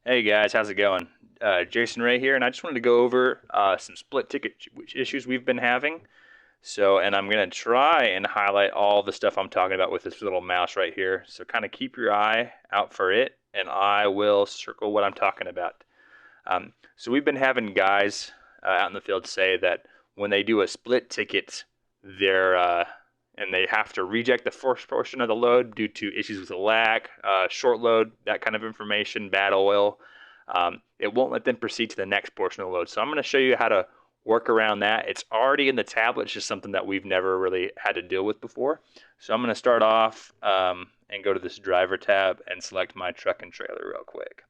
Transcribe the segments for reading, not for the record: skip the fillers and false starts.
Hey guys, how's it going? Jason Ray here, and I just wanted to go over some split ticket issues we've been having. And I'm gonna try and highlight all the stuff I'm talking about with this little mouse right here. So kind of keep your eye out for it, and I will circle what I'm talking about. So we've been having guys out in the field say that when they do a split ticket, they're and they have to reject the first portion of the load due to issues with the lag, short load, that kind of information, bad oil. It won't let them proceed to the next portion of the load. So I'm going to show you how to work around that. It's already in the tablet. It's just something that we've never really had to deal with before. So I'm going to start off and go to this driver tab and select my truck and trailer real quick.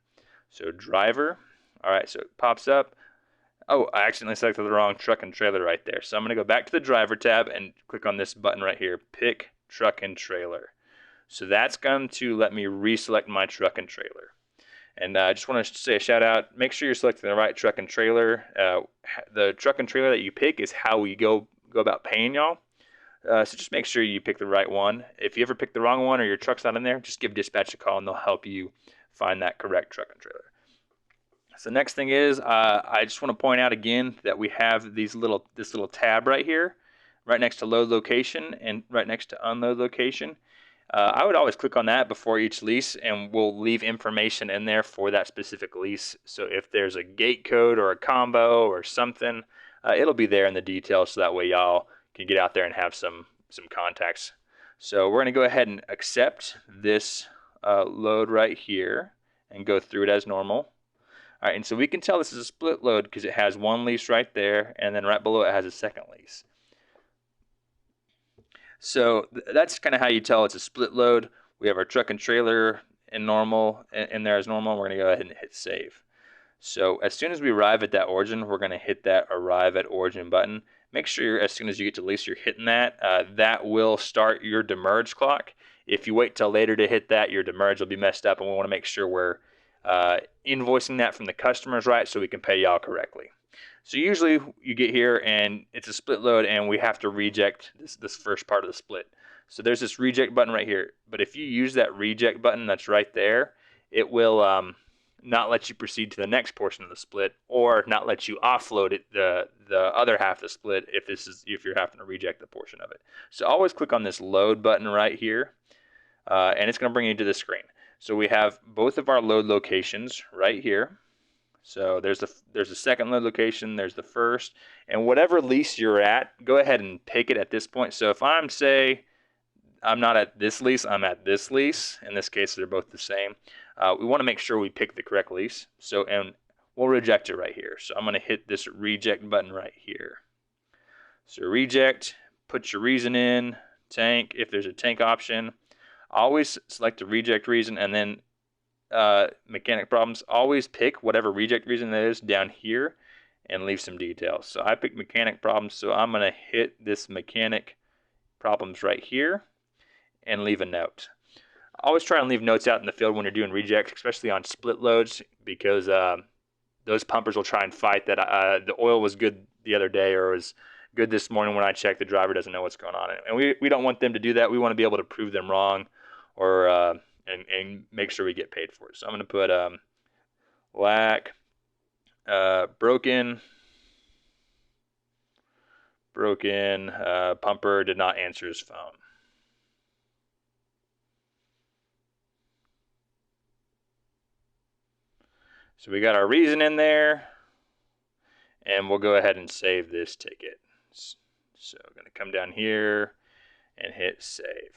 So driver. All right, so it pops up. Oh, I accidentally selected the wrong truck and trailer right there. So I'm going to go back to the driver tab and click on this button right here, pick truck and trailer. So that's going to let me reselect my truck and trailer. And I just want to say a shout out. Make sure you're selecting the right truck and trailer. The truck and trailer that you pick is how we go about paying y'all. So just make sure you pick the right one. If you ever pick the wrong one or your truck's not in there, just give dispatch a call and they'll help you find that correct truck and trailer. So next thing is, I just want to point out again that we have this little tab right here, right next to load location and right next to unload location. I would always click on that before each lease, and we'll leave information in there for that specific lease. So if there's a gate code or a combo or something, it'll be there in the details, so that way y'all can get out there and have some contacts. So we're going to go ahead and accept this load right here and go through it as normal. All right, and so we can tell this is a split load because it has one lease right there, and then right below it has a second lease. So that's kind of how you tell it's a split load. We have our truck and trailer in normal, in there as normal. We're going to go ahead and hit save. So as soon as we arrive at that origin, we're going to hit that arrive at origin button. Make sure as soon as you get to lease, you're hitting that. That will start your demerge clock. If you wait till later to hit that, your demerge will be messed up, and we want to make sure we're invoicing that from the customers right so we can pay y'all correctly. So usually you get here and it's a split load and we have to reject this first part of the split. So there's this reject button right here. But if you use that reject button that's right there, it will not let you proceed to the next portion of the split, or not let you offload it the other half of the split if you're having to reject the portion of it. So always click on this load button right here, and it's going to bring you to the screen. So we have both of our load locations right here. So there's the second load location, there's the first, and whatever lease you're at, go ahead and pick it at this point. So if I'm not at this lease, I'm at this lease. In this case, they're both the same. We want to make sure we pick the correct lease. And we'll reject it right here. So I'm going to hit this reject button right here. So reject, put your reason in, tank, if there's a tank option. Always select the reject reason, and then mechanic problems. Always pick whatever reject reason that is down here and leave some details. So I picked mechanic problems, so I'm going to hit this mechanic problems right here and leave a note. Always try and leave notes out in the field when you're doing rejects, especially on split loads, because those pumpers will try and fight that the oil was good the other day or was good this morning when I checked. The driver doesn't know what's going on, and we don't want them to do that. We want to be able to prove them wrong, or and make sure we get paid for it. So I'm going to put lack, broken, pumper did not answer his phone. So we got our reason in there, and we'll go ahead and save this ticket. So I'm going to come down here and hit save.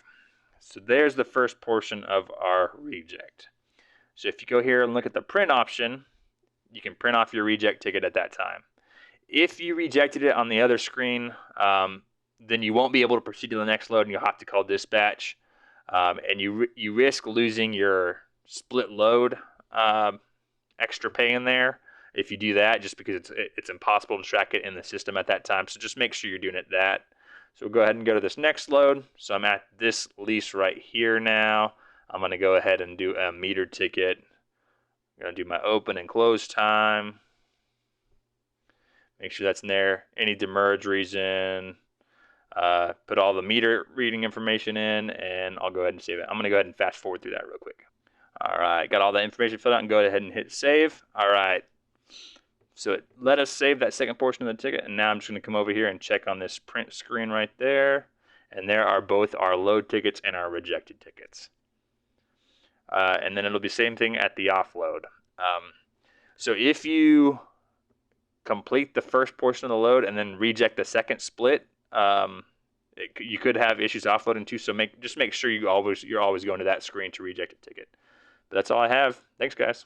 So there's the first portion of our reject. So if you go here and look at the print option, you can print off your reject ticket at that time. If you rejected it on the other screen, then you won't be able to proceed to the next load, and you'll have to call dispatch. And you risk losing your split load extra pay in there if you do that, just because it's impossible to track it in the system at that time. So just make sure you're doing it that. So we'll go ahead and go to this next load. So I'm at this lease right here now. I'm going to go ahead and do a meter ticket. I'm going to do my open and close time. Make sure that's in there. Any demerge reason. Put all the meter reading information in, and I'll go ahead and save it. I'm going to go ahead and fast forward through that real quick. All right, got all that information filled out and go ahead and hit save. All right. So it let us save that second portion of the ticket, and now I'm just going to come over here and check on this print screen right there. And there are both our load tickets and our rejected tickets. And then it'll be same thing at the offload. So if you complete the first portion of the load and then reject the second split, you could have issues offloading too. So just make sure you're always going to that screen to reject a ticket. But that's all I have. Thanks, guys.